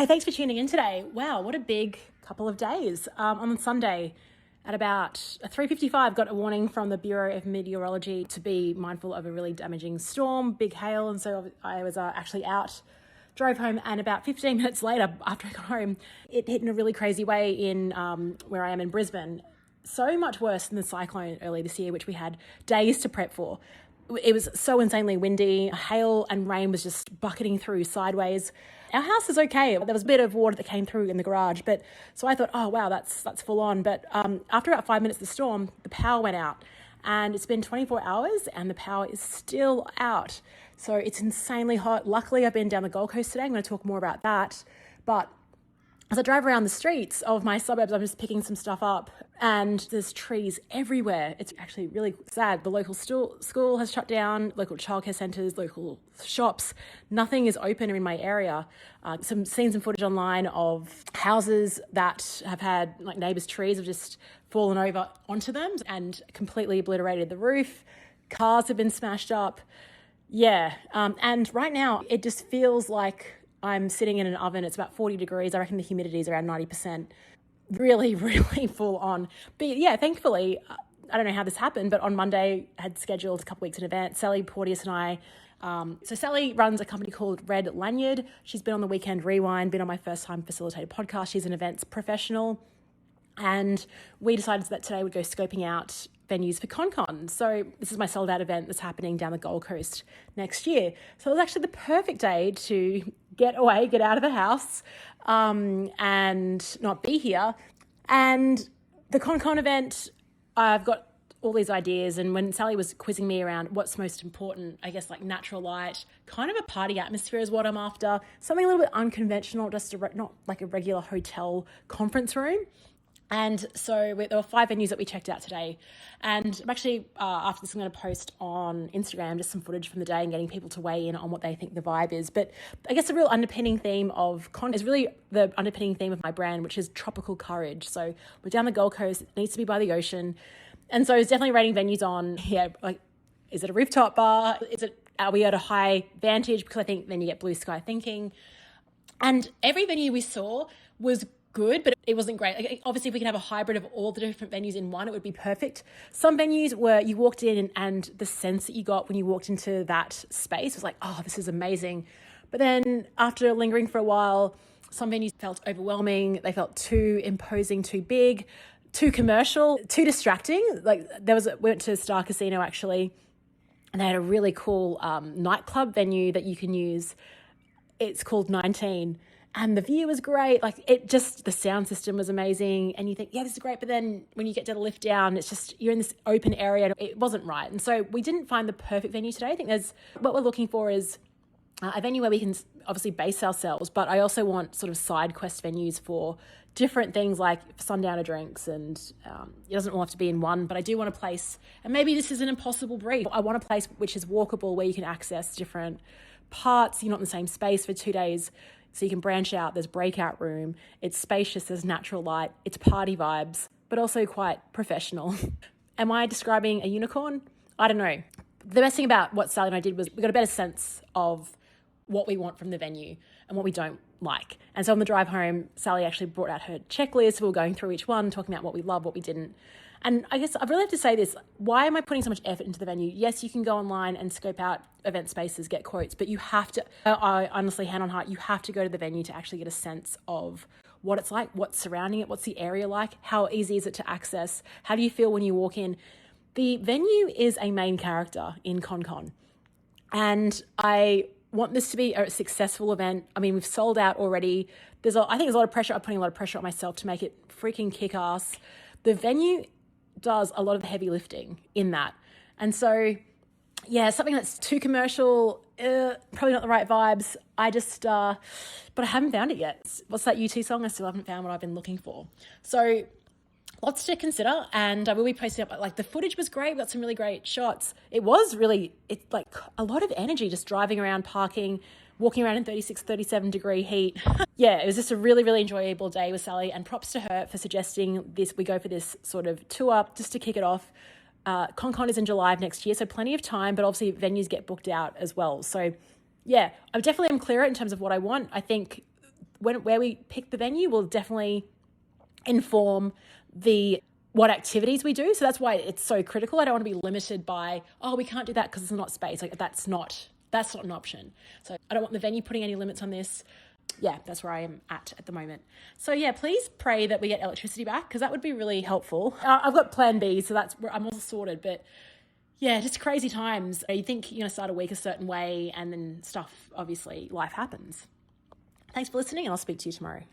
Hey, thanks for tuning in today. Wow, what a big couple of days. On Sunday at about 3:55, got a warning from the Bureau of Meteorology to be mindful of a really damaging storm, big hail, and so I was actually out, drove home, and about 15 minutes later, after I got home, it hit in a really crazy way in where I am in Brisbane. So much worse than the cyclone earlier this year, which we had days to prep for. It was so insanely windy. Hail and rain was just bucketing through sideways. Our house is okay. There was a bit of water that came through in the garage, but so I thought, oh wow, that's full on. But after about 5 minutes of the storm, the power went out, and it's been 24 hours, and the power is still out. So it's insanely hot. Luckily, I've been down the Gold Coast today. I'm going to talk more about that, but as I drive around the streets of my suburbs, I'm just picking some stuff up, and there's trees everywhere. It's actually really sad. The local school has shut down, local childcare centres, local shops. Nothing is open in my area. Seen some footage online of houses that have had like neighbours' trees have just fallen over onto them and completely obliterated the roof. Cars have been smashed up. Yeah, and right now it just feels like I'm sitting in an oven. It's about 40 degrees. I reckon the humidity is around 90%. Really, really full on. But yeah, thankfully, I don't know how this happened, but on Monday, I had scheduled a couple weeks in advance. Sally, Porteous and I. So Sally runs a company called Red Lanyard. She's been on the Weekend Rewind, been on my first time facilitated podcast. She's an events professional. And we decided that today we'd go scoping out venues for ConCon. So this is my sold out event that's happening down the Gold Coast next year. So it was actually the perfect day to get away, get out of the house, and not be here. And the ConCon event, I've got all these ideas. And when Sally was quizzing me around what's most important, I guess like natural light, kind of a party atmosphere is what I'm after. Something a little bit unconventional, just not like a regular hotel conference room. And so there were 5 venues that we checked out today. And I'm actually, after this, I'm going to post on Instagram just some footage from the day and getting people to weigh in on what they think the vibe is. But I guess the real underpinning theme of ConCon is really the underpinning theme of my brand, which is tropical courage. So we're down the Gold Coast. It needs to be by the ocean. And so it's definitely rating venues on, like, is it a rooftop bar? Are we at a high vantage? Because I think then you get blue sky thinking. And every venue we saw was good, but it wasn't great. Like, obviously, if we can have a hybrid of all the different venues in one, it would be perfect. Some venues where you walked in and the sense that you got when you walked into that space was like, oh, this is amazing. But then after lingering for a while, some venues felt overwhelming. They felt too imposing, too big, too commercial, too distracting. Like we went to Star Casino actually, and they had a really cool nightclub venue that you can use. It's called 19. And the view was great. Like the sound system was amazing. And you think, yeah, this is great. But then when you get to the lift down, it's just, you're in this open area. It wasn't right. And so we didn't find the perfect venue today. I think what we're looking for is a venue where we can obviously base ourselves, but I also want sort of side quest venues for different things like sundowner drinks, and it doesn't all have to be in one, but I do want a place, and maybe this is an impossible brief. I want a place which is walkable, where you can access different parts. You're not in the same space for 2 days. So you can branch out, there's breakout room, it's spacious, there's natural light, it's party vibes, but also quite professional. Am I describing a unicorn? I don't know. The best thing about what Sally and I did was we got a better sense of what we want from the venue and what we don't like. And so on the drive home, Sally actually brought out her checklist. We were going through each one, talking about what we love, what we didn't. And I guess I really have to say this, why am I putting so much effort into the venue? Yes, you can go online and scope out event spaces, get quotes, but you have to, I honestly, hand on heart, you have to go to the venue to actually get a sense of what it's like, what's surrounding it, what's the area like, how easy is it to access, how do you feel when you walk in? The venue is a main character in ConCon, and I want this to be a successful event. I mean, we've sold out already. I think there's a lot of pressure. I'm putting a lot of pressure on myself to make it freaking kick-ass. The venue does a lot of the heavy lifting in that. And so, yeah, something that's too commercial, probably not the right vibes. But I haven't found it yet. What's that U2 song? I still haven't found what I've been looking for. So lots to consider, and I will be posting up. Like, the footage was great. We got some really great shots. It's like a lot of energy just driving around, parking, walking around in 36, 37 degree heat. Yeah, it was just a really, really enjoyable day with Sally, and props to her for suggesting this. We go for this sort of tour just to kick it off. ConCon is in July of next year, so plenty of time, but obviously venues get booked out as well. So yeah, I definitely am clearer in terms of what I want. I think where we pick the venue will definitely inform what activities we do. So that's why it's so critical. I don't want to be limited by, we can't do that because it's not space. Like that's not an option. So I don't want the venue putting any limits on this. Yeah, that's where I am at the moment. So yeah, please pray that we get electricity back because that would be really helpful. I've got plan B, so that's where I'm all sorted. But yeah, just crazy times. You think you're going to start a week a certain way and then stuff, obviously, life happens. Thanks for listening and I'll speak to you tomorrow.